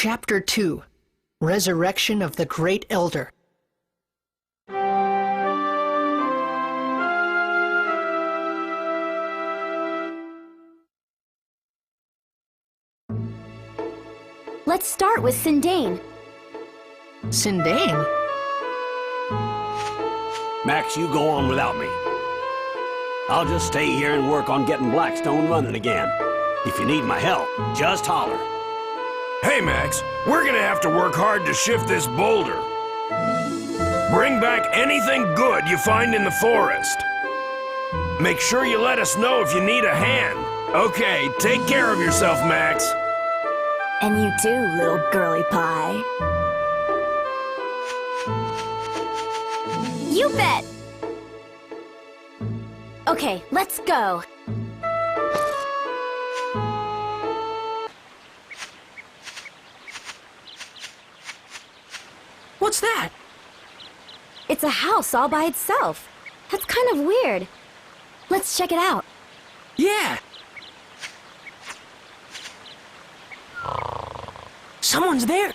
Chapter 2. Resurrection of the Great Elder. Let's start with Sindane. Sindane? Max, you go on without me. I'll just stay here and work on getting Blackstone running again. If you need my help, just holler. Hey, Max, we're gonna have to work hard to shift this boulder. Bring back anything good you find in the forest. Make sure you let us know if you need a hand. Okay, take care of yourself, Max. And you too, little girly pie. You bet! Okay, let's go. What's that? It's a house all by itself. That's kind of weird. Let's check it out. Yeah! Someone's there!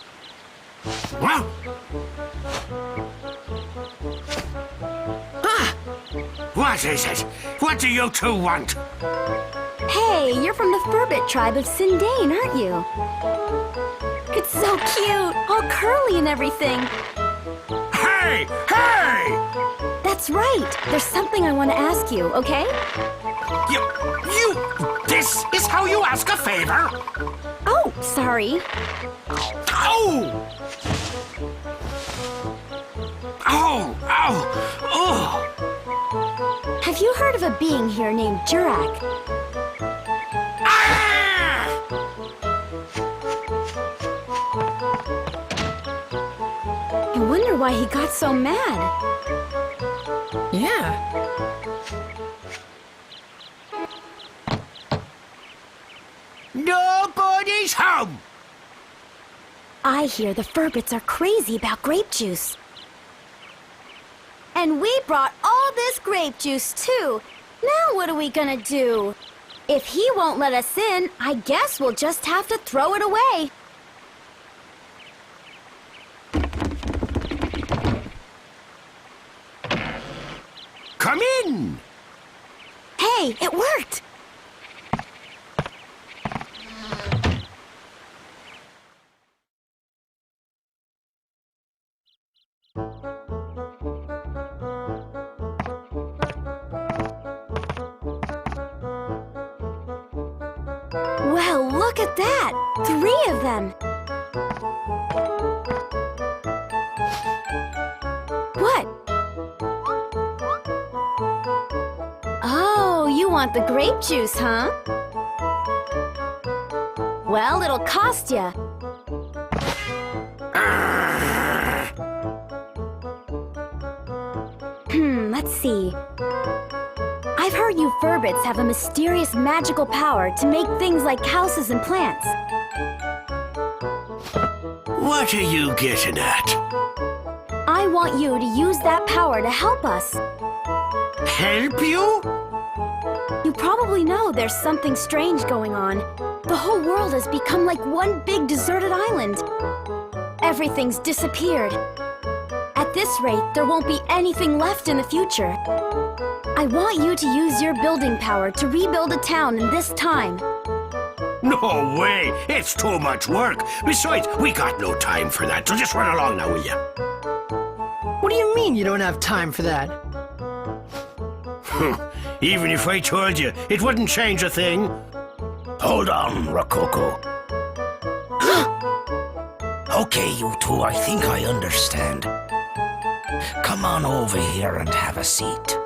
Well, what is it? What do you two want? Hey, you're from the Firbit tribe of Sindane, aren't you? It's so cute, all curly and everything. Hey! Hey! That's right. There's something I want to ask you, okay? This is how you ask a favor? Oh, sorry. Oh! Oh! Have you heard of a being here named Jurak? Ah! I wonder why he got so mad. Yeah. Nobody's home! I hear the Furbits are crazy about grape juice. And we brought all this grape juice, too. Now what are we gonna do? If he won't let us in, I guess we'll just have to throw it away. Come in! Hey, it worked! Well, look at that! 3 of them! What? Oh, you want the grape juice, huh? Well, it'll cost ya. Let's see. I've heard you Furbits have a mysterious magical power to make things like houses and plants. What are you getting at? I want you to use that power to help us. Help you? You probably know there's something strange going on. The whole world has become like one big deserted island. Everything's disappeared. At this rate, there won't be anything left in the future. I want you to use your building power to rebuild a town in this time. No way! It's too much work. Besides, we got no time for that, so just run along now, will ya? What do you mean you don't have time for that? Even if I told you, it wouldn't change a thing. Hold on, Rococo. Okay, you two, I think I understand. Come on over here and have a seat.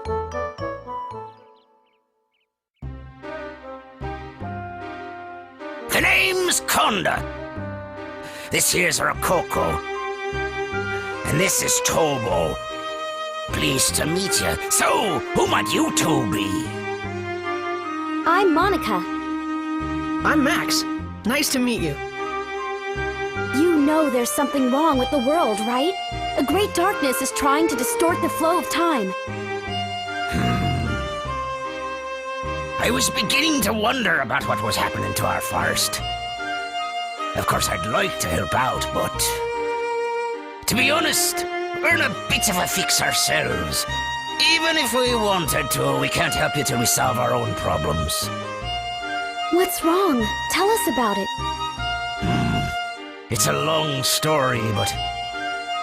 The name's Conda. This here's Rococo. And this is Tobo. Pleased to meet you. So, who might you two be? I'm Monica. I'm Max. Nice to meet you. You know there's something wrong with the world, right? A great darkness is trying to distort the flow of time. I was beginning to wonder about what was happening to our forest. Of course, I'd like to help out, but... to be honest, we're in a bit of a fix ourselves. Even if we wanted to, we can't help you till we solve our own problems. What's wrong? Tell us about it. It's a long story, but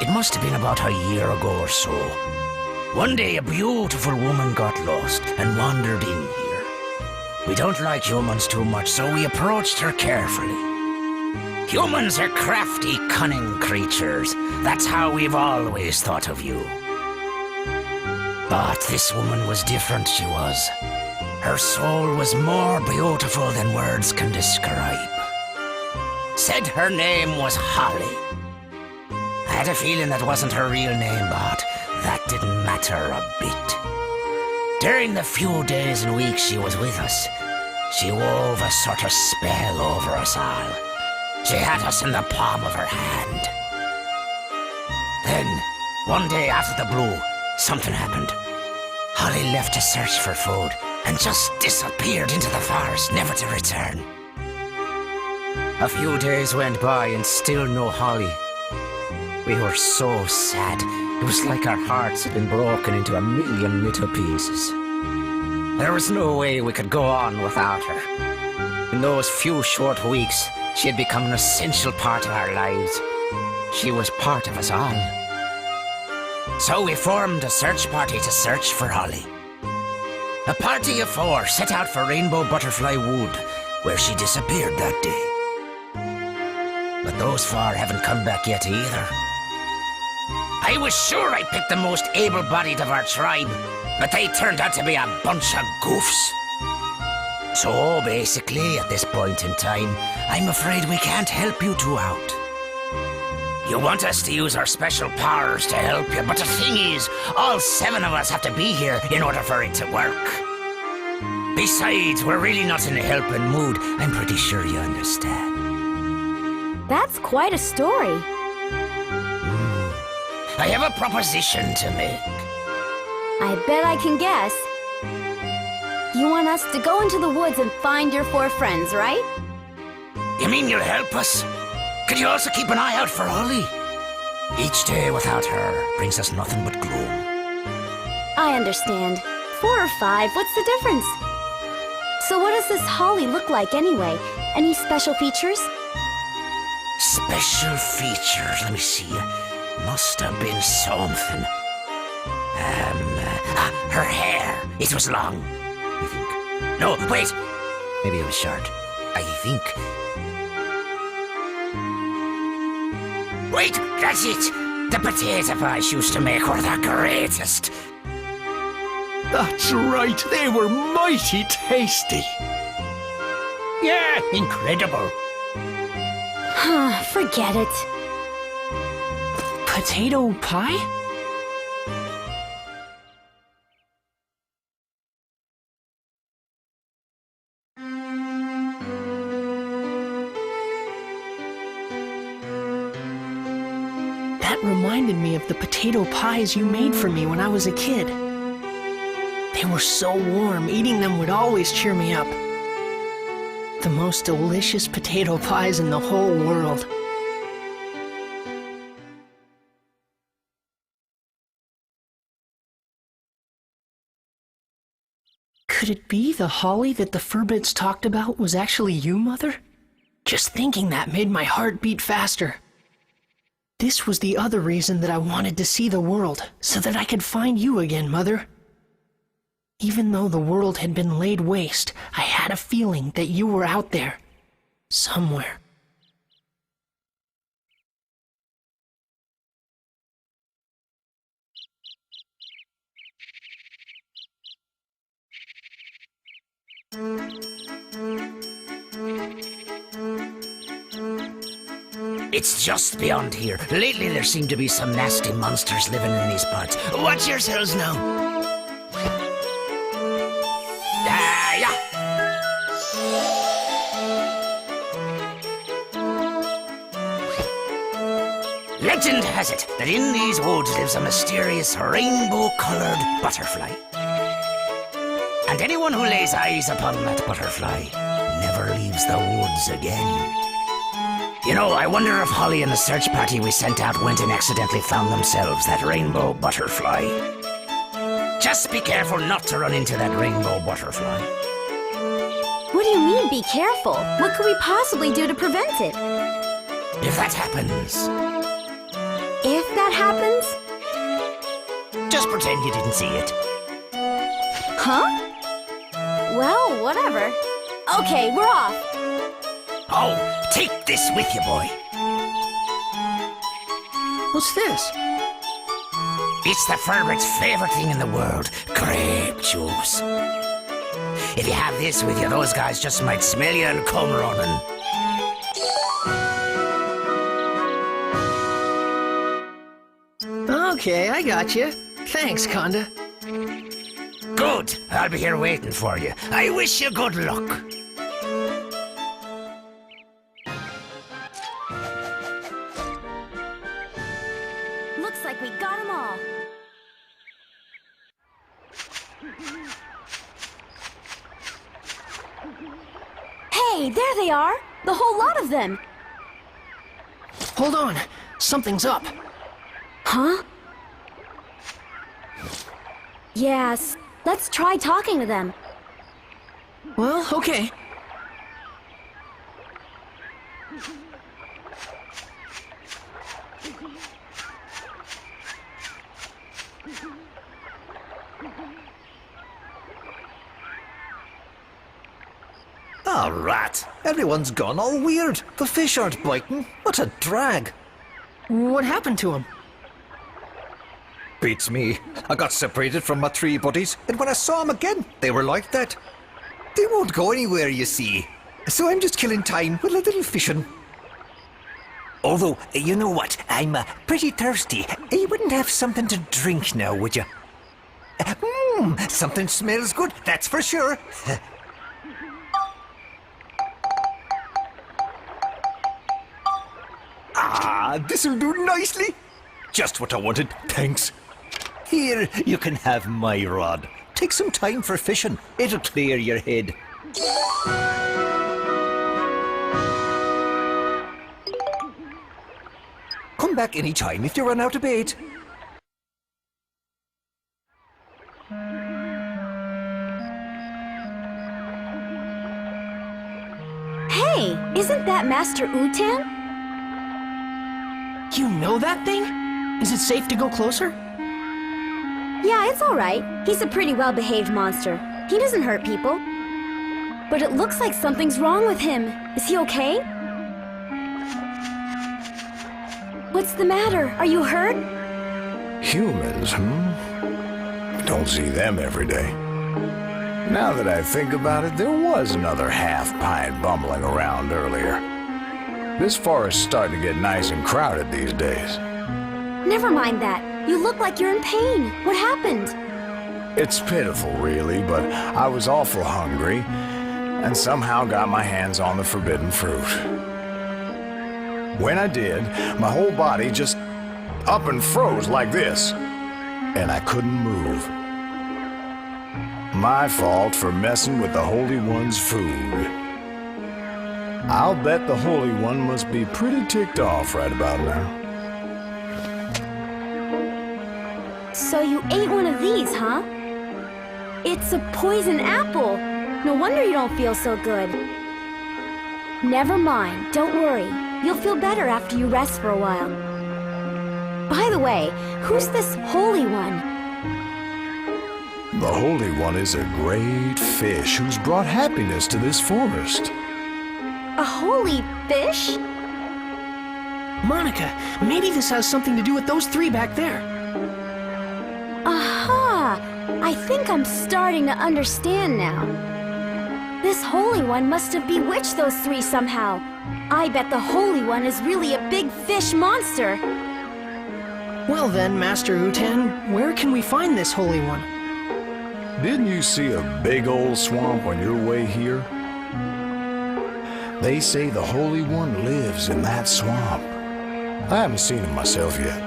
it must have been about a year ago or so. One day, a beautiful woman got lost and wandered in here. We don't like humans too much, so we approached her carefully. Humans are crafty, cunning creatures. That's how we've always thought of you. But this woman was different, she was. Her soul was more beautiful than words can describe. Said her name was Holly. I had a feeling that wasn't her real name, but that didn't matter a bit. During the few days and weeks she was with us, she wove a sort of spell over us all. She had us in the palm of her hand. Then, one day out of the blue, something happened. Holly left to search for food and just disappeared into the forest, never to return. A few days went by and still no Holly. We were so sad. It was like our hearts had been broken into a million little pieces. There was no way we could go on without her. In those few short weeks, she had become an essential part of our lives. She was part of us all. So we formed a search party to search for Holly. A party of 4 set out for Rainbow Butterfly Wood, where she disappeared that day. But those 4 haven't come back yet either. I was sure I picked the most able-bodied of our tribe, but they turned out to be a bunch of goofs. So basically, at this point in time, I'm afraid we can't help you 2 out. You want us to use our special powers to help you, but the thing is, all 7 of us have to be here in order for it to work. Besides, we're really not in a helping mood. I'm pretty sure you understand. That's quite a story. I have a proposition to make. I bet I can guess. You want us to go into the woods and find your 4 friends, right? You mean you'll help us? Could you also keep an eye out for Holly? Each day without her brings us nothing but gloom. I understand. 4 or 5, what's the difference? So what does this Holly look like anyway? Any special features? Special features, let me see. Must have been something. Her hair. It was long, I think. No, wait. Maybe it was short. I think. Wait, that's it. The potato pies used to make were the greatest. That's right, they were mighty tasty. Yeah, incredible. Forget it. Potato pie? That reminded me of the potato pies you made for me when I was a kid. They were so warm, eating them would always cheer me up. The most delicious potato pies in the whole world. Could it be the Holly that the Furbits talked about was actually you, Mother? Just thinking that made my heart beat faster. This was the other reason that I wanted to see the world, so that I could find you again, Mother. Even though the world had been laid waste, I had a feeling that you were out there, somewhere. It's just beyond here. Lately there seem to be some nasty monsters living in these parts. Watch yourselves now. Yeah. Legend has it that in these woods lives a mysterious rainbow-colored butterfly. And anyone who lays eyes upon that butterfly never leaves the woods again. You know, I wonder if Holly and the search party we sent out went and accidentally found themselves that rainbow butterfly. Just be careful not to run into that rainbow butterfly. What do you mean, be careful? What could we possibly do to prevent it? If that happens, If that happens? just pretend you didn't see it. Huh? Well, whatever. Okay, we're off. Oh, take this with you, boy. What's this? It's the Furbit's favorite thing in the world, grape juice. If you have this with you, those guys just might smell you and come running. Okay, I got you. Thanks, Conda. Good. I'll be here waiting for you. I wish you good luck. Looks like we got them all. Hey, there they are! The whole lot of them! Hold on. Something's up. Huh? Yes, let's try talking to them. Well, okay. Ah, rat. Everyone's gone all weird. The fish aren't biting. What a drag. What happened to him? Beats me. I got separated from my three buddies, and when I saw them again, they were like that. They won't go anywhere, you see. So I'm just killing time with a little fishing. Although, you know what? I'm pretty thirsty. You wouldn't have something to drink now, would you? Something smells good, that's for sure. Ah, this'll do nicely. Just what I wanted, thanks. Here, you can have my rod. Take some time for fishing. It'll clear your head. Come back any time if you run out of bait. Hey, isn't that Master Utan? You know that thing? Is it safe to go closer? Yeah, it's alright. He's a pretty well-behaved monster. He doesn't hurt people. But it looks like something's wrong with him. Is he okay? What's the matter? Are you hurt? Humans, Don't see them every day. Now that I think about it, there was another half-pint bumbling around earlier. This forest's starting to get nice and crowded these days. Never mind that. You look like you're in pain. What happened? It's pitiful, really, but I was awful hungry and somehow got my hands on the forbidden fruit. When I did, my whole body just up and froze like this, and I couldn't move. My fault for messing with the Holy One's food. I'll bet the Holy One must be pretty ticked off right about now. So you ate one of these, huh? It's a poison apple. No wonder you don't feel so good. Never mind, don't worry. You'll feel better after you rest for a while. By the way, who's this Holy One? The Holy One is a great fish who's brought happiness to this forest. A holy fish? Monica, maybe this has something to do with those three back there. Aha! I think I'm starting to understand now. This Holy One must have bewitched those three somehow. I bet the Holy One is really a big fish monster. Well then, Master Utan, where can we find this Holy One? Didn't you see a big old swamp on your way here? They say the Holy One lives in that swamp. I haven't seen him myself yet.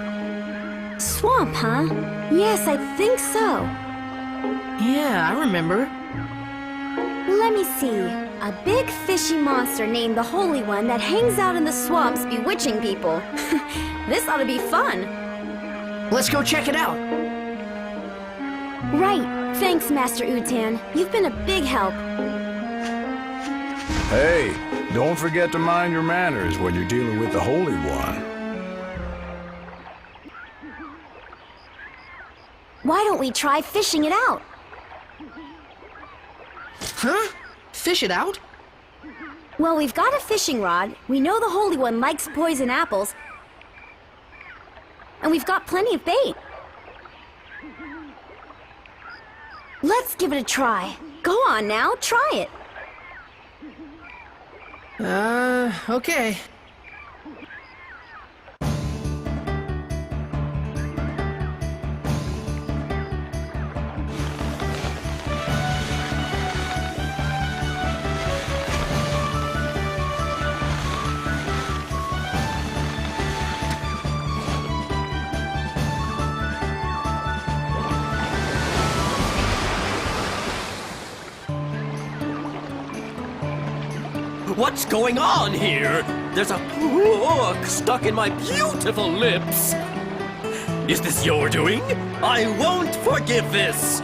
Swamp, huh? Yes, I think so. Yeah, I remember. Let me see. A big fishy monster named the Holy One that hangs out in the swamps bewitching people. This ought to be fun. Let's go check it out. Right. Thanks, Master Utan. You've been a big help. Hey, don't forget to mind your manners when you're dealing with the Holy One. Why don't we try fishing it out? Huh? Fish it out? Well, we've got a fishing rod. We know the Holy One likes poison apples. And we've got plenty of bait. Let's give it a try. Go on now, try it. Okay. What's going on here? There's a hook stuck in my beautiful lips. Is this your doing? I won't forgive this.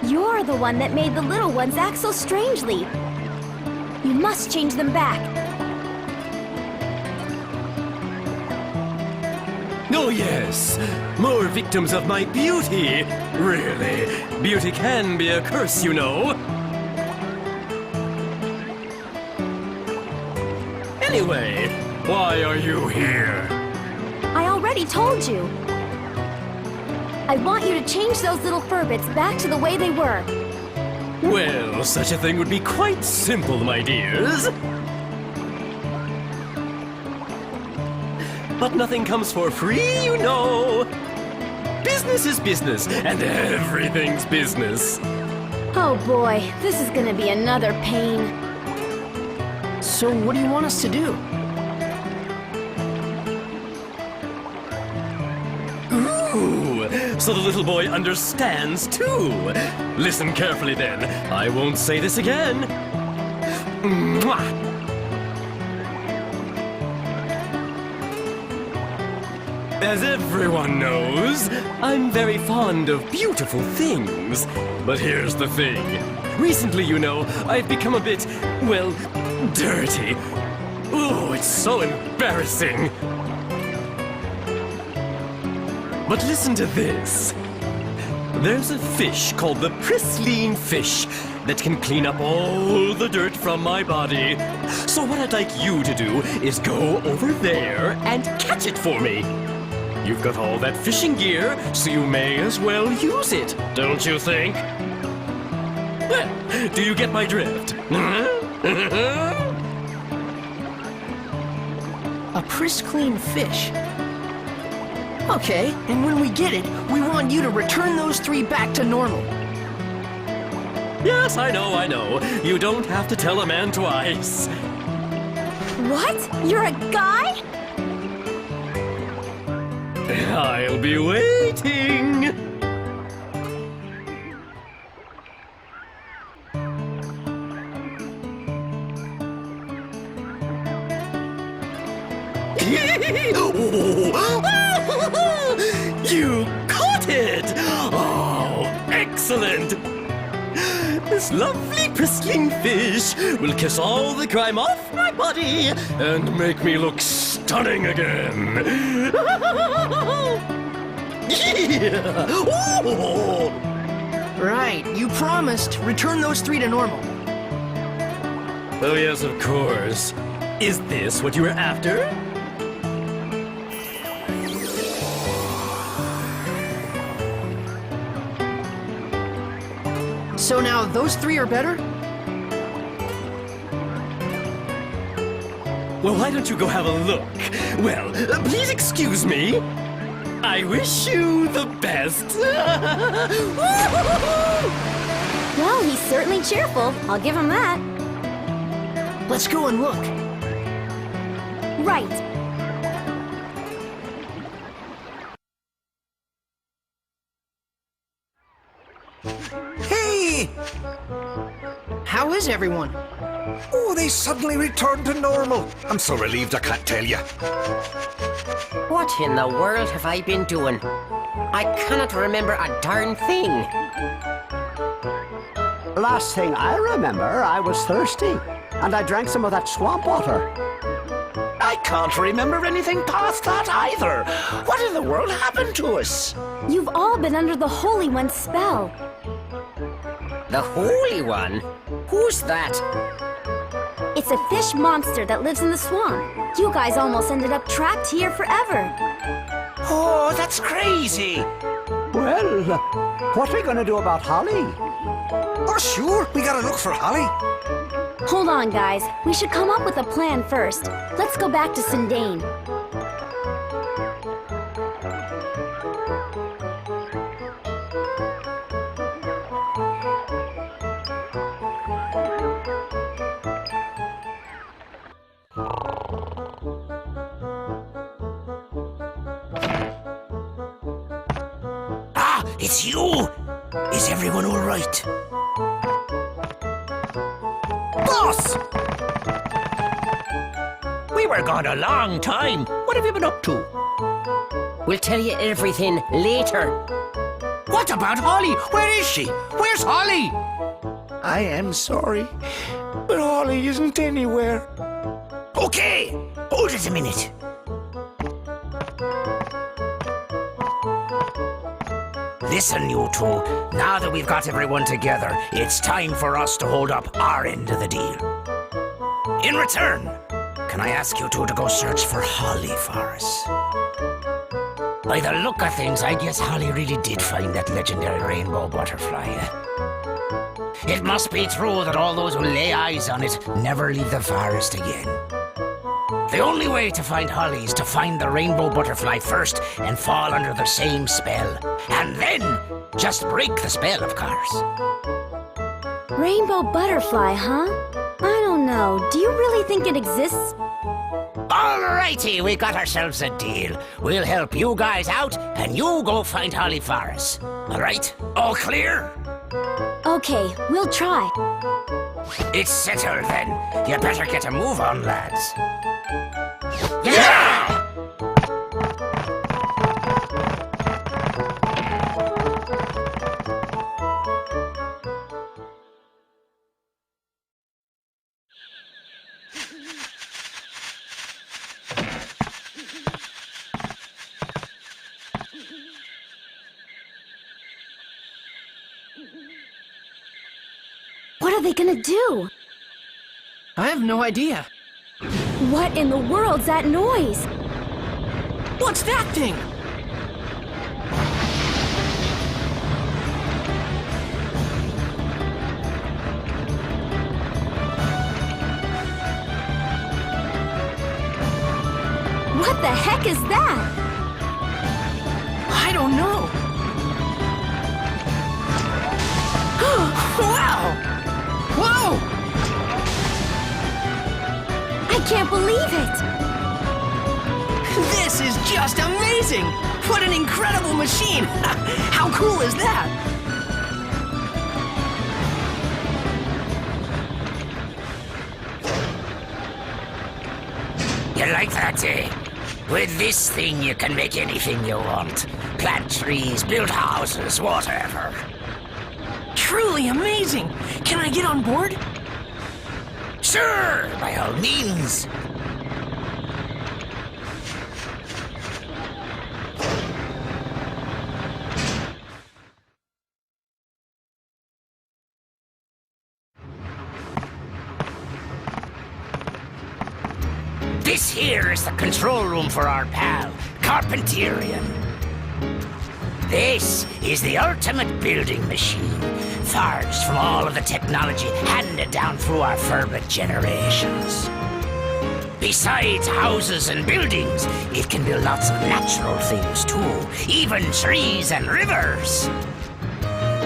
You're the one that made the little ones act so strangely. You must change them back. Oh yes, more victims of my beauty. Really, beauty can be a curse, you know. Anyway, why are you here? I already told you. I want you to change those little Furbits back to the way they were. Well, such a thing would be quite simple, my dears. But nothing comes for free, you know. Business is business, and everything's business. Oh boy, this is gonna be another pain. So what do you want us to do? Ooh, so the little boy understands too. Listen carefully then. I won't say this again. Mwah! As everyone knows, I'm very fond of beautiful things. But here's the thing. Recently, you know, I've become a bit, well, dirty. Ooh, it's so embarrassing. But listen to this. There's a fish called the pristine fish that can clean up all the dirt from my body. So what I'd like you to do is go over there and catch it for me. You've got all that fishing gear, so you may as well use it, don't you think? Well, do you get my drift? A pristine fish. Okay, and when we get it, we want you to return those 3 back to normal. Yes, I know. You don't have to tell a man twice. What? You're a guy? I'll be waiting. You caught it! Oh, excellent! This lovely pristine fish will kiss all the grime off my body and make me look stunning again. Yeah. Oh. Right, you promised. Return those 3 to normal. Oh yes, of course. Is this what you were after? So now those 3 are better? Well, why don't you go have a look? Well, please excuse me. I wish you the best. Well, he's certainly cheerful. I'll give him that. Let's go and look. Right. How is everyone? Oh, they suddenly returned to normal. I'm so relieved I can't tell you. What in the world have I been doing? I cannot remember a darn thing. Last thing I remember, I was thirsty, and I drank some of that swamp water. I can't remember anything past that either. What in the world happened to us? You've all been under the Holy One's spell. The Holy One? Who's that? It's a fish monster that lives in the swamp. You guys almost ended up trapped here forever. Oh, that's crazy. Well, what are we gonna do about Holly? Oh, sure, we gotta look for Holly. Hold on, guys. We should come up with a plan first. Let's go back to Sundane. Ah, it's you! Is everyone all right? Boss! We were gone a long time. What have you been up to? We'll tell you everything later. What about Holly? Where is she? Where's Holly? I am sorry, but Holly isn't anywhere. Okay, hold it a minute. Listen, you two. Now that we've got everyone together, it's time for us to hold up our end of the deal. In return, can I ask you two to go search for Holly for us? By the look of things, I guess Holly really did find that legendary rainbow butterfly. It must be true that all those who lay eyes on it never leave the forest again. The only way to find Holly is to find the rainbow butterfly first and fall under the same spell. And then, just break the spell, of course. Rainbow butterfly, huh? I don't know. Do you really think it exists? Alrighty, we got ourselves a deal. We'll help you guys out, and you go find Holly for us. Alright? All clear? Okay, we'll try. It's settled then. You better get a move on, lads. Yeah! What are they gonna do? I have no idea. What in the world's that noise? What's that thing? What the heck is that? I don't know. Wow! Whoa! I can't believe it! This is just amazing! What an incredible machine! How cool is that? You like that, eh? With this thing, you can make anything you want. Plant trees, build houses, whatever. Truly amazing! Can I get on board? Sure, by all means. This here is the control room for our pal, Carpentarian. This is the ultimate building machine, forged from all of the technology handed down through our Firbit generations. Besides houses and buildings, it can build lots of natural things too, even trees and rivers.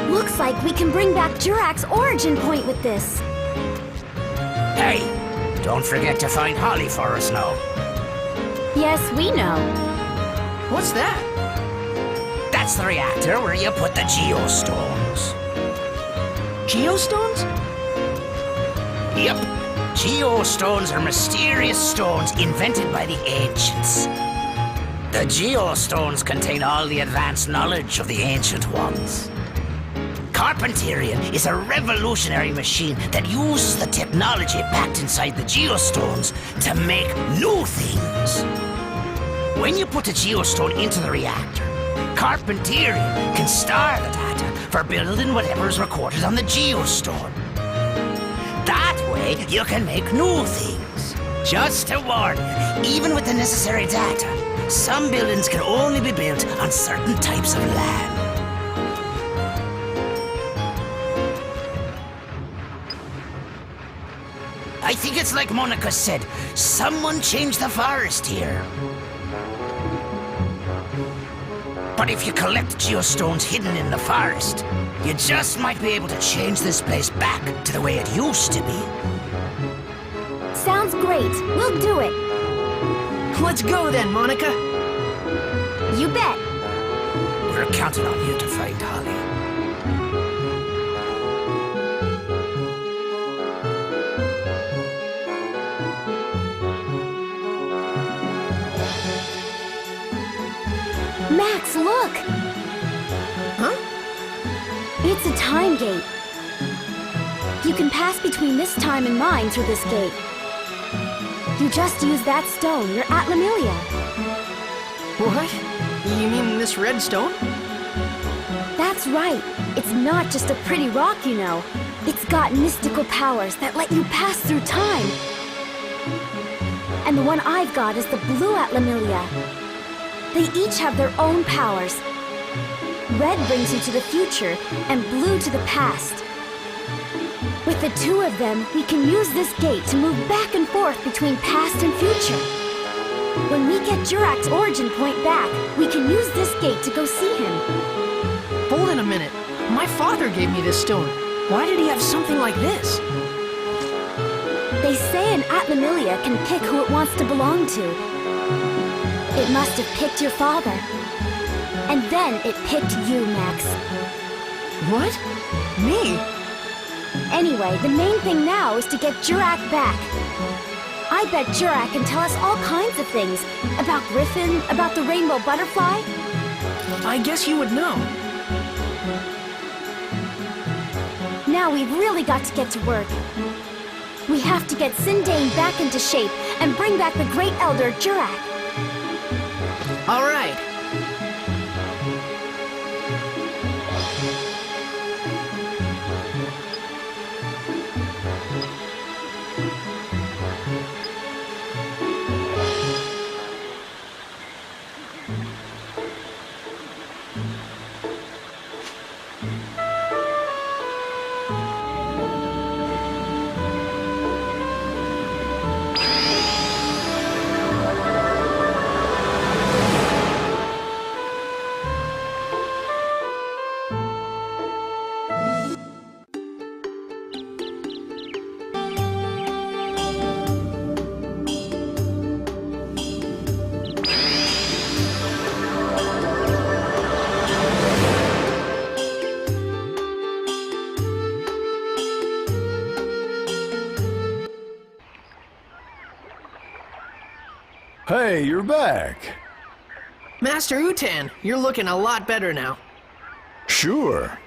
Looks like we can bring back Jurak's origin point with this. Hey, don't forget to find Holly for us now. Yes, we know. What's that? That's the reactor where you put the geostones. Geostones? Yep. Geostones are mysterious stones invented by the ancients. The geostones contain all the advanced knowledge of the ancient ones. Carpentaria is a revolutionary machine that uses the technology packed inside the geostones to make new things. When you put a geostone into the reactor, Carpentaria can store the data for building whatever is recorded on the geostone. That way, you can make new things. Just to warn you, even with the necessary data, some buildings can only be built on certain types of land. I think it's like Monica said, someone changed the forest here. But if you collect geostones hidden in the forest, you just might be able to change this place back to the way it used to be. Sounds great. We'll do it. Let's go then, Monica. You bet. We're counting on you to find Holly. Max, look! Huh? It's a time gate. You can pass between this time and mine through this gate. You just use that stone, your Atlamillia. What? You mean this red stone? That's right. It's not just a pretty rock, you know. It's got mystical powers that let you pass through time. And the one I've got is the blue Atlamillia. They each have their own powers. Red brings you to the future, and blue to the past. With the two of them, we can use this gate to move back and forth between past and future. When we get Jurak's origin point back, we can use this gate to go see him. Hold on a minute. My father gave me this stone. Why did he have something like this? They say an Atlamillia can pick who it wants to belong to. It must have picked your father. And then it picked you, Max. What? Me? Anyway, the main thing now is to get Jurak back. I bet Jurak can tell us all kinds of things. About Griffin, about the rainbow butterfly. I guess you would know. Now we've really got to get to work. We have to get Sindane back into shape and bring back the Great Elder Jurak. All right. Hey, you're back. Master Utan, you're looking a lot better now. Sure.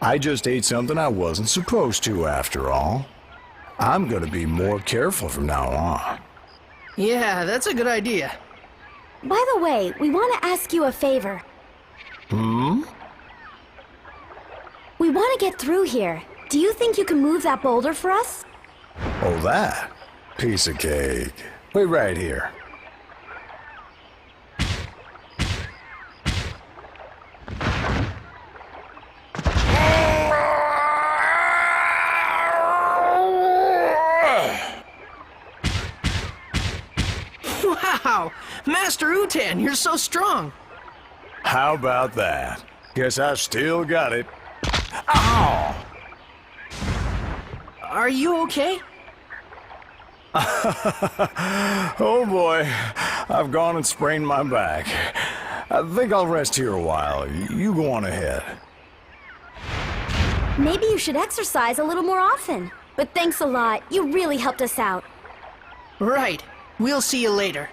I just ate something I wasn't supposed to, after all. I'm gonna be more careful from now on. Yeah, that's a good idea. By the way, we want to ask you a favor. Hmm? We want to get through here. Do you think you can move that boulder for us? Oh, that? Piece of cake. Wait right here. Wow! Master Utan, you're so strong! How about that? Guess I still got it. Ow! Are you okay? Oh boy, I've gone and sprained my back. I think I'll rest here a while. You go on ahead. Maybe you should exercise a little more often. But thanks a lot. You really helped us out. Right. We'll see you later.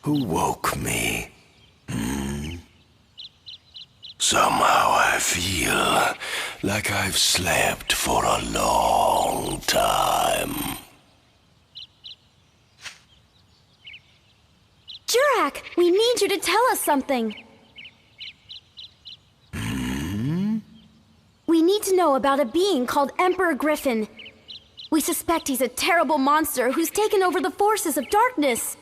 Who woke me? Somehow I feel like I've slept for a long time. Jurak, we need you to tell us something. We need to know about a being called Emperor Griffin. We suspect he's a terrible monster who's taken over the forces of darkness.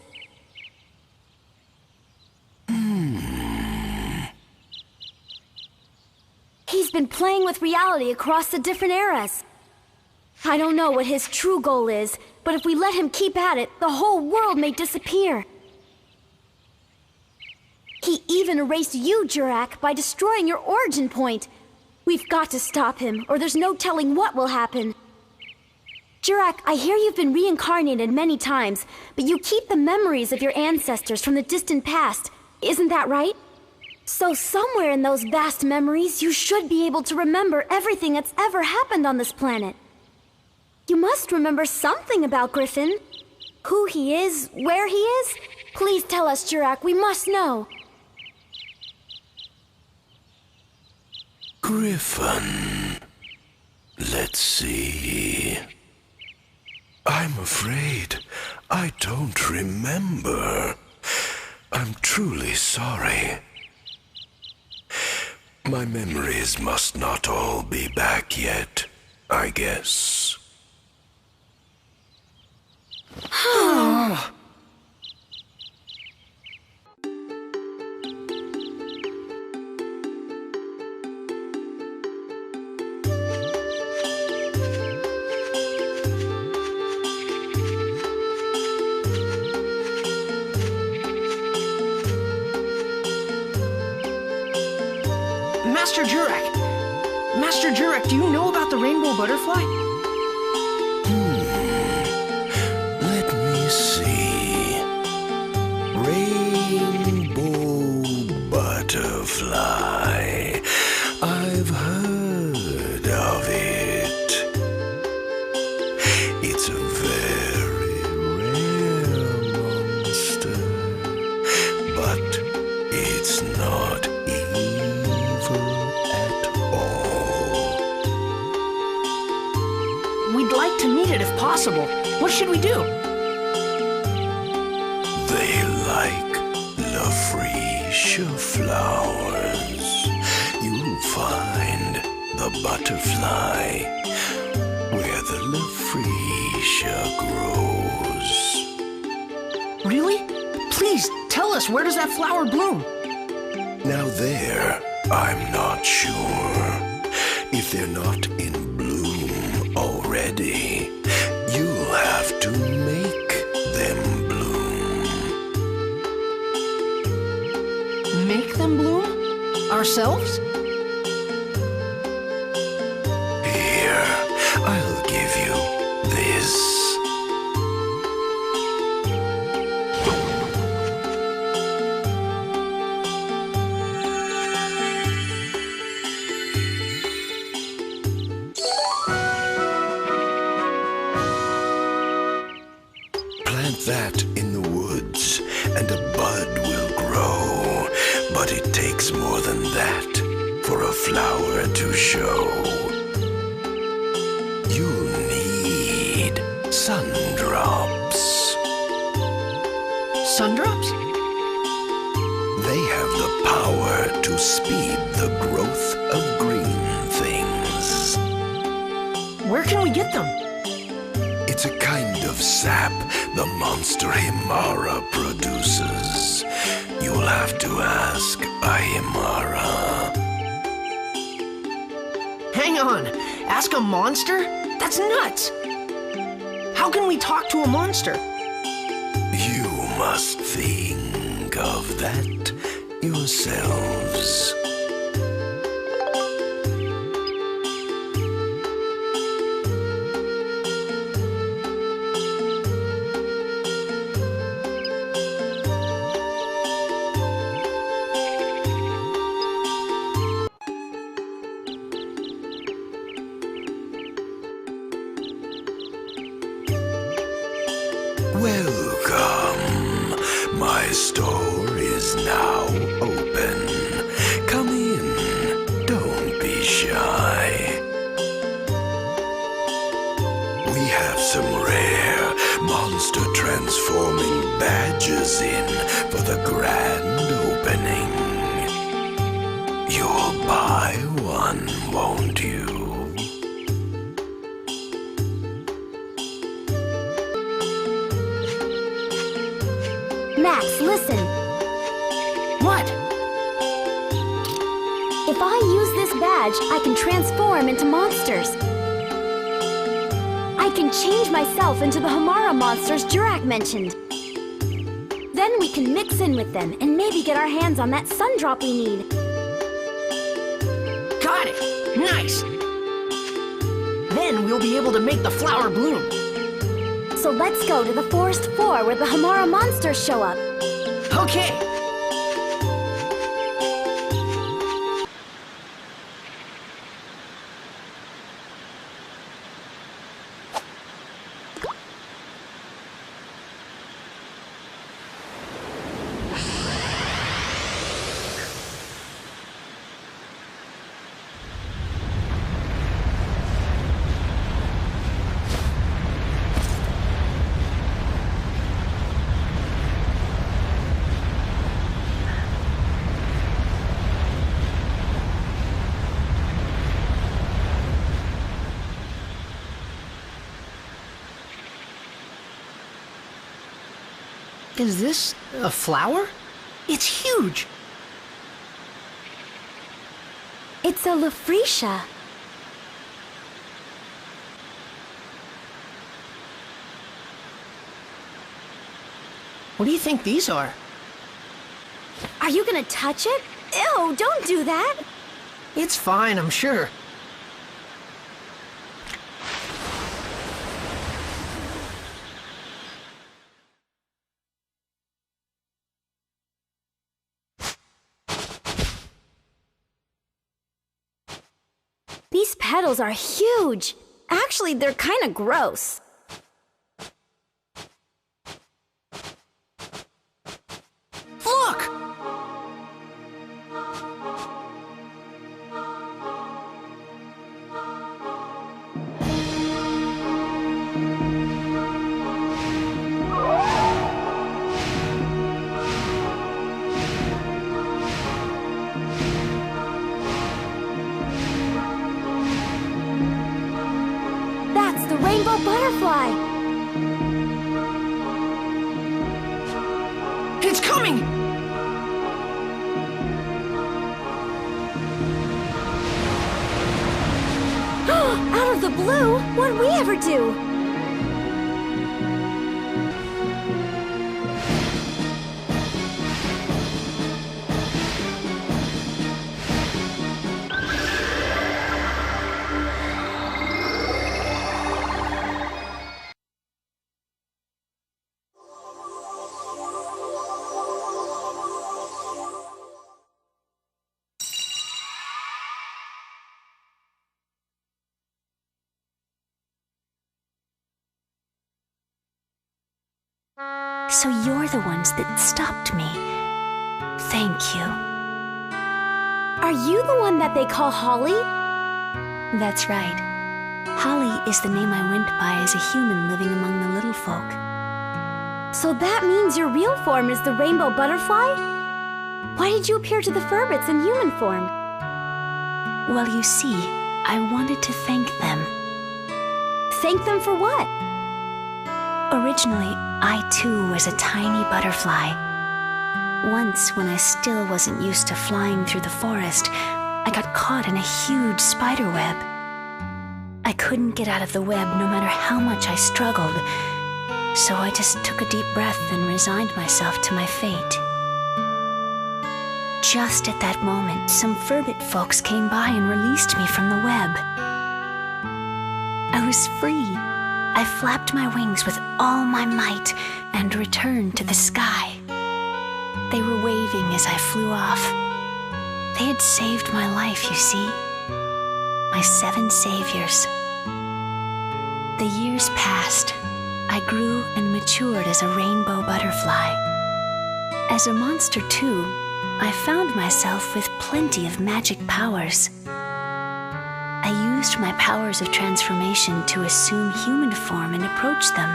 He's been playing with reality across the different eras. I don't know what his true goal is, but if we let him keep at it, the whole world may disappear. He even erased you, Jurak, by destroying your origin point. We've got to stop him, or there's no telling what will happen. Jurak, I hear you've been reincarnated many times, but you keep the memories of your ancestors from the distant past. Isn't that right? So somewhere in those vast memories, you should be able to remember everything that's ever happened on this planet. You must remember something about Griffin. Who he is, where he is. Please tell us, Jurak, we must know. Griffin. Let's see. I'm afraid I don't remember. I'm truly sorry. My memories must not all be back yet, I guess. Master Jurak, do you know about the rainbow butterfly? Let me see. Rainbow butterfly. I've heard of it. It's a very rare monster, but it's not evil at all. We'd like to meet it if possible. What should we do? They like Lafretia flowers. You'll find the butterfly where the Lafretia grows. Really? Please, tell us, where does that flower bloom? Now there, I'm not sure. If they're not in bloom already, you'll have to make them bloom. Make them bloom? Ourselves? Here, I'll give you this. Plant that in the woods, and a bud will grow. But it takes more than that for a flower to show. You'll need sundrops. Sundrops? They have the power to speed the growth of green things. Where can we get them? It's a kind of sap the monster Himara produces. You'll have to ask Ahimara. Hang on. Ask a monster? That's nuts. How can we talk to a monster? You must think of that yourselves. Welcome. My store is now open. Come in. Don't be shy. We have some rare monster transforming badges in for the grand opening. You'll buy one, won't you? Max, listen. What? If I use this badge, I can transform into monsters. I can change myself into the Hamara monsters Jurak mentioned. Then we can mix in with them and maybe get our hands on that sun drop we need. Got it! Nice! Then we'll be able to make the flower bloom. So let's go to the forest floor where the Hamara monsters show up. Okay! Is this a flower? It's huge! It's a Lafretia. What do you think these are? Are you gonna touch it? Ew, don't do that! It's fine, I'm sure. These petals are huge. Actually, they're kind of gross. Look! That's the rainbow butterfly. It's coming! Out of the blue? What'd we ever do? So you're the ones that stopped me. Thank you. Are you the one that they call Holly? That's right. Holly is the name I went by as a human living among the little folk. So that means your real form is the rainbow butterfly? Why did you appear to the Furbits in human form? Well, you see, I wanted to thank them. Thank them for what? Originally, I too was a tiny butterfly. Once, when I still wasn't used to flying through the forest, I got caught in a huge spider web. I couldn't get out of the web no matter how much I struggled, so I just took a deep breath and resigned myself to my fate. Just at that moment, some Firbit folks came by and released me from the web. I was free. I flapped my wings with all my might and returned to the sky. They were waving as I flew off. They had saved my life, you see. My 7 saviors. The years passed. I grew and matured as a rainbow butterfly. As a monster, too, I found myself with plenty of magic powers. I used my powers of transformation to assume human form and approach them.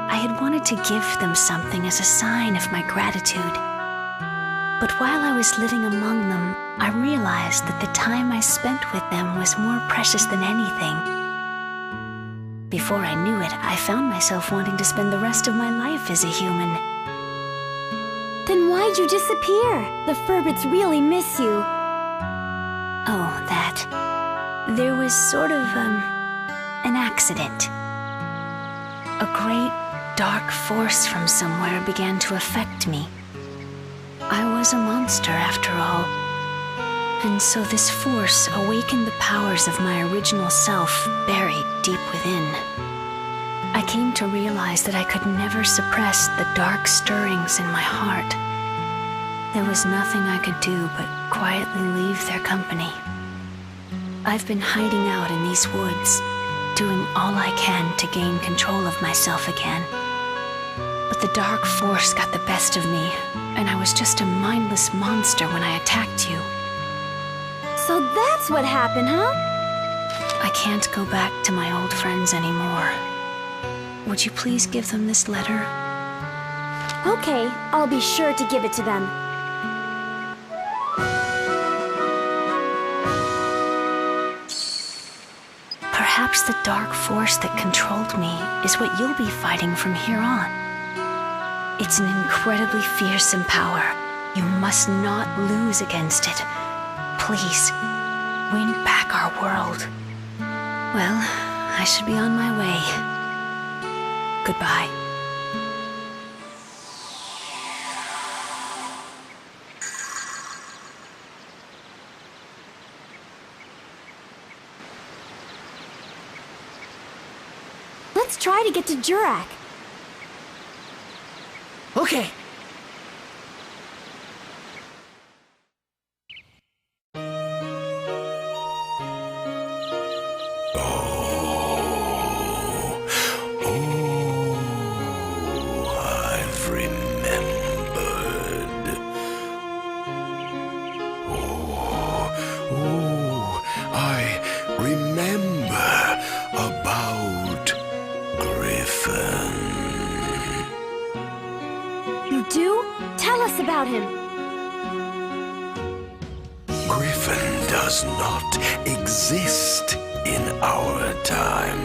I had wanted to give them something as a sign of my gratitude. But while I was living among them, I realized that the time I spent with them was more precious than anything. Before I knew it, I found myself wanting to spend the rest of my life as a human. Then why'd you disappear? The Furbits really miss you. Oh, that. There was sort of, an accident. A great, dark force from somewhere began to affect me. I was a monster, after all. And so this force awakened the powers of my original self buried deep within. I came to realize that I could never suppress the dark stirrings in my heart. There was nothing I could do but quietly leave their company. I've been hiding out in these woods, doing all I can to gain control of myself again. But the dark force got the best of me, and I was just a mindless monster when I attacked you. So that's what happened, huh? I can't go back to my old friends anymore. Would you please give them this letter? Okay, I'll be sure to give it to them. Perhaps the dark force that controlled me is what you'll be fighting from here on. It's an incredibly fearsome power. You must not lose against it. Please, win back our world. Well, I should be on my way. Goodbye. Let's try to get to Jurak. Okay. I've remembered. I remember about Griffin. You do? Tell us about him. Griffin does not exist in our time.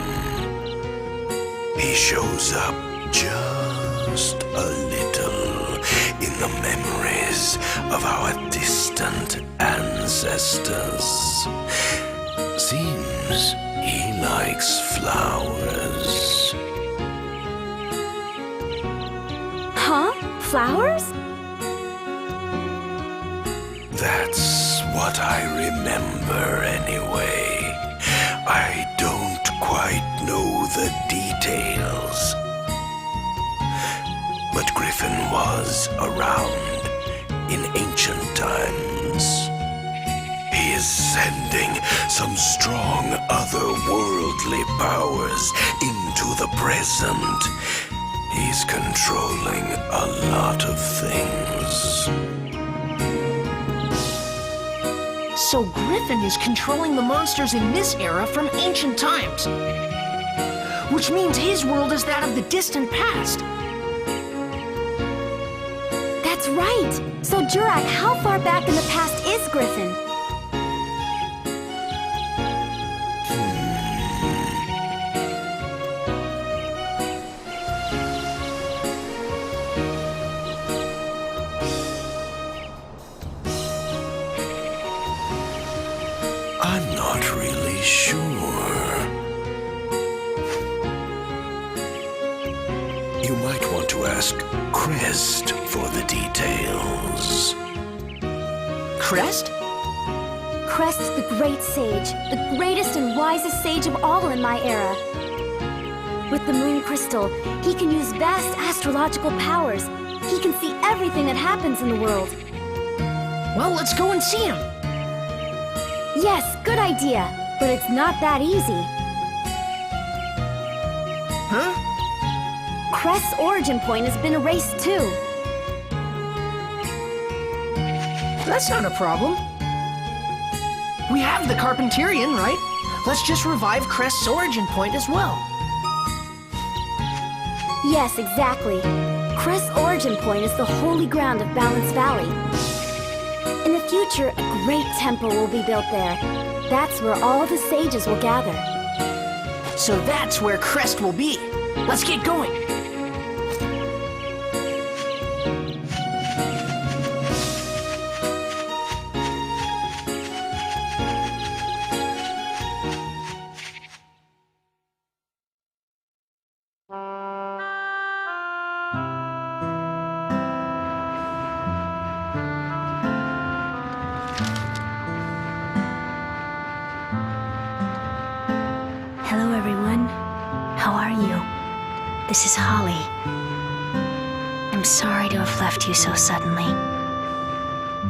He shows up just a little in the memories of our distant ancestors. Seems he likes flowers. Huh? Flowers? That's what I remember anyway. I don't quite know the details. But Griffin was around in ancient times. He is sending some strong otherworldly powers into the present. He's controlling a lot of things. So Griffin is controlling the monsters in this era from ancient times. Which means his world is that of the distant past. That's right. So Jurak, how far back in the past is Griffin? I'm not really sure. You might want to ask Crest for the details. Crest? Crest, the great sage, the greatest and wisest sage of all in my era. With the moon crystal, he can use vast astrological powers. He can see everything that happens in the world. Well, let's go and see him. Yes, good idea. But it's not that easy. Huh? Crest's origin point has been erased too. That's not a problem. We have the Carpentarian, right? Let's just revive Crest's origin point as well. Yes, exactly. Crest's origin point is the holy ground of Balance Valley. In the future, a great temple will be built there. That's where all the sages will gather. So that's where Crest will be. Let's get going. How are you? This is Holly. I'm sorry to have left you so suddenly,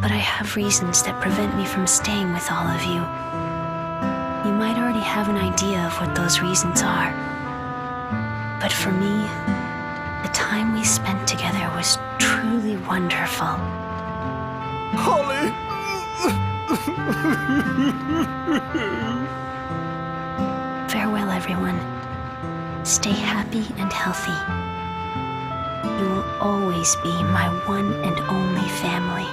but I have reasons that prevent me from staying with all of you. You might already have an idea of what those reasons are, but for me, the time we spent together was truly wonderful. Holly! Farewell, everyone. Stay happy and healthy. You will always be my one and only family.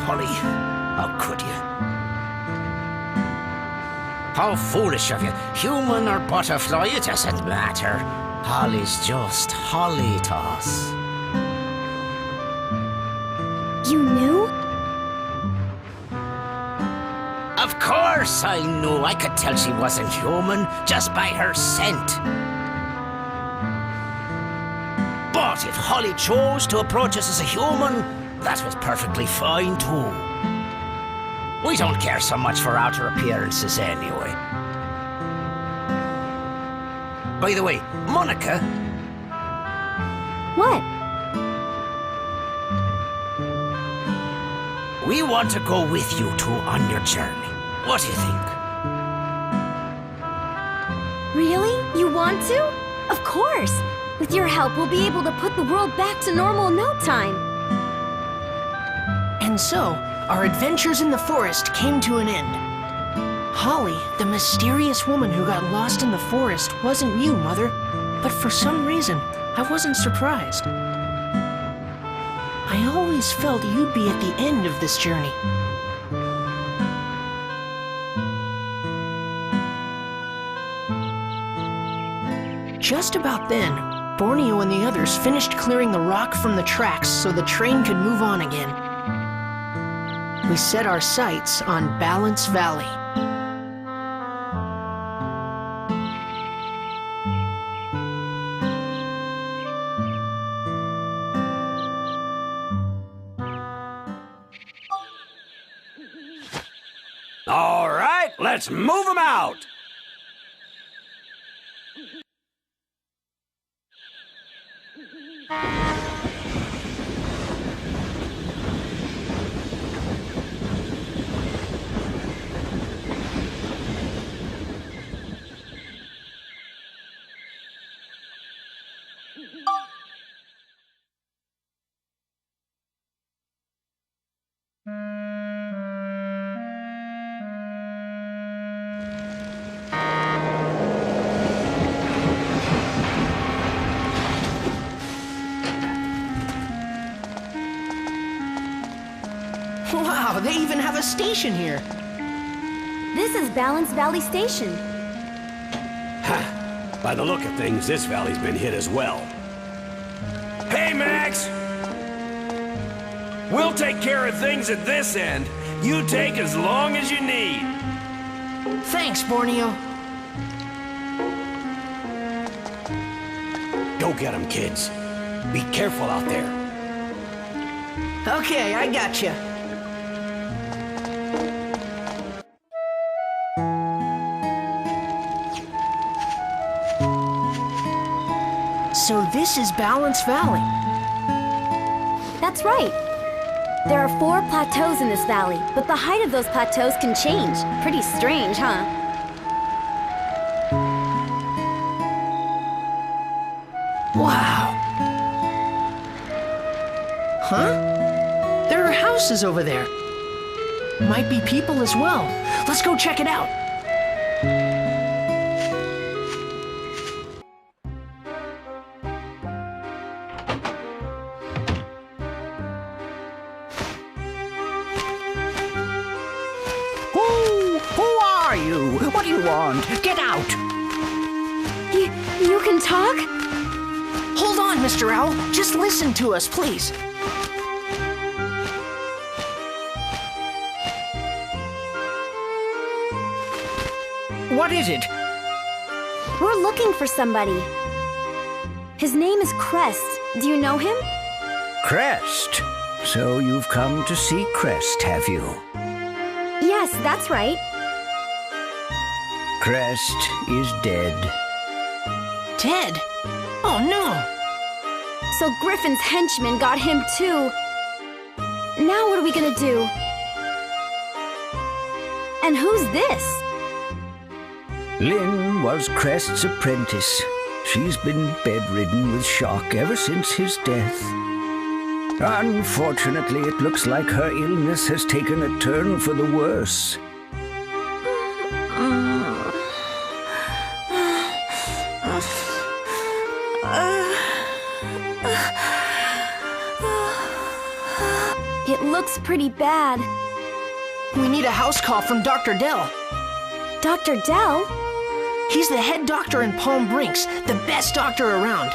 Holly, how could you? How foolish of you. Human or butterfly, it doesn't matter. Holly's just Holly to us. You knew? Of course I knew. I could tell she wasn't human just by her scent. But if Holly chose to approach us as a human, that was perfectly fine too. We don't care so much for outer appearances anyway. By the way, Monica... What? We want to go with you two on your journey. What do you think? Really? You want to? Of course! With your help, we'll be able to put the world back to normal in no time. And so, our adventures in the forest came to an end. Holly, the mysterious woman who got lost in the forest, wasn't you, Mother. But for some reason, I wasn't surprised. I always felt you'd be at the end of this journey. Just about then, Borneo and the others finished clearing the rock from the tracks so the train could move on again. We set our sights on Balance Valley. All right, let's move them out. Wow, they even have a station here. This is Balance Valley Station. Ha! By the look of things, this valley's been hit as well. Hey, Max! We'll take care of things at this end. You take as long as you need. Thanks, Borneo. Go get 'em, kids. Be careful out there. Okay, I gotcha. So this is Balance Valley. That's right. There are 4 plateaus in this valley, but the height of those plateaus can change. Pretty strange, huh? Wow. Huh? There are houses over there. Might be people as well. Let's go check it out. warned. Get out! You can talk? Hold on, Mr. Owl. Just listen to us, please. What is it? We're looking for somebody. His name is Crest. Do you know him? Crest. So you've come to see Crest, have you? Yes, that's right. Crest is dead. Dead? Oh, no. So Griffin's henchmen got him too. Now what are we gonna do? And who's this? Lynn was Crest's apprentice. She's been bedridden with shock ever since his death. Unfortunately, it looks like her illness has taken a turn for the worse. It looks pretty bad. We need a house call from Dr. Dell. Dr. Dell? He's the head doctor in Palm Brinks, the best doctor around.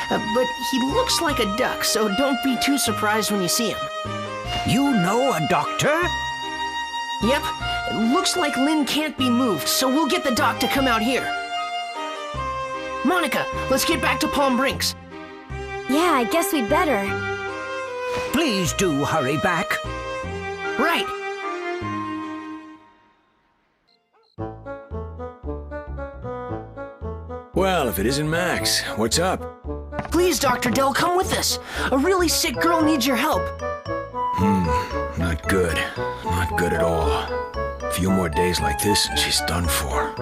But he looks like a duck, so don't be too surprised when you see him. You know a doctor? Yep, it looks like Lynn can't be moved, so we'll get the doc to come out here. Monica, let's get back to Palm Brinks. Yeah, I guess we'd better. Please do hurry back. Right. Well, if it isn't Max, what's up? Please, Dr. Dell, come with us. A really sick girl needs your help. Not good. Not good at all. A few more days like this and she's done for.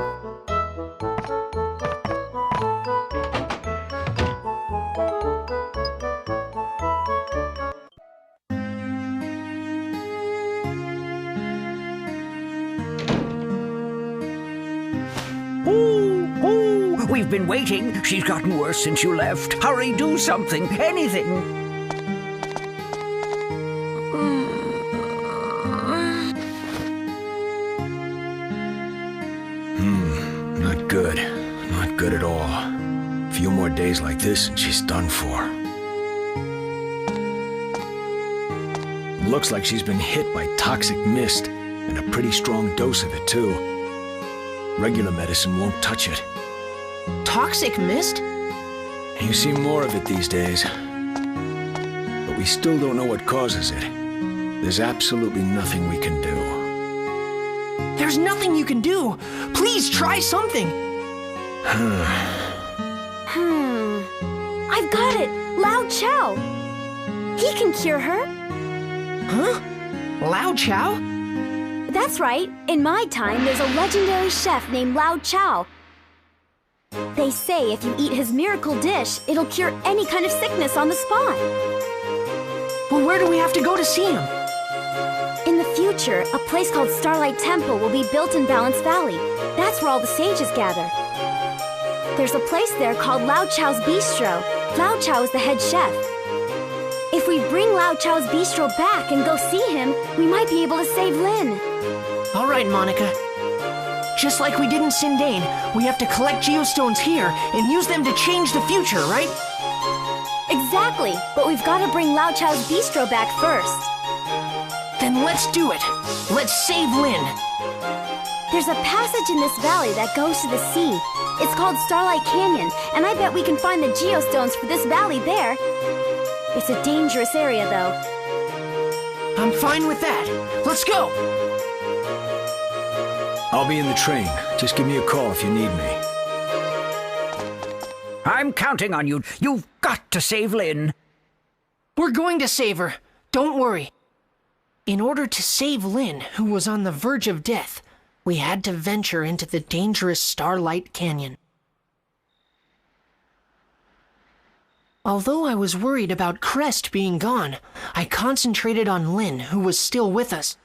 We've been waiting. She's gotten worse since you left. Hurry, do something. Anything. Not good. Not good at all. A few more days like this and she's done for. Looks like she's been hit by toxic mist, and a pretty strong dose of it, too. Regular medicine won't touch it. Toxic mist? You see more of it these days. But we still don't know what causes it. There's absolutely nothing we can do. There's nothing you can do. Please try something. I've got it. Lao Chow. He can cure her. Huh? Lao Chow? That's right. In my time, there's a legendary chef named Lao Chow. They say if you eat his miracle dish, it'll cure any kind of sickness on the spot. Well, where do we have to go to see him? In the future, a place called Starlight Temple will be built in Balance Valley. That's where all the sages gather. There's a place there called Lao Chow's Bistro. Lao Chow is the head chef. If we bring Lao Chow's Bistro back and go see him, we might be able to save Lynn. All right, Monica. Just like we did in Sindane, we have to collect geostones here and use them to change the future, right? Exactly, but we've got to bring Lao Chow's Bistro back first. Then let's do it. Let's save Lynn. There's a passage in this valley that goes to the sea. It's called Starlight Canyon, and I bet we can find the geostones for this valley there. It's a dangerous area, though. I'm fine with that. Let's go! I'll be in the train. Just give me a call if you need me. I'm counting on you. You've got to save Lynn. We're going to save her. Don't worry. In order to save Lynn, who was on the verge of death, we had to venture into the dangerous Starlight Canyon. Although I was worried about Crest being gone, I concentrated on Lynn, who was still with us.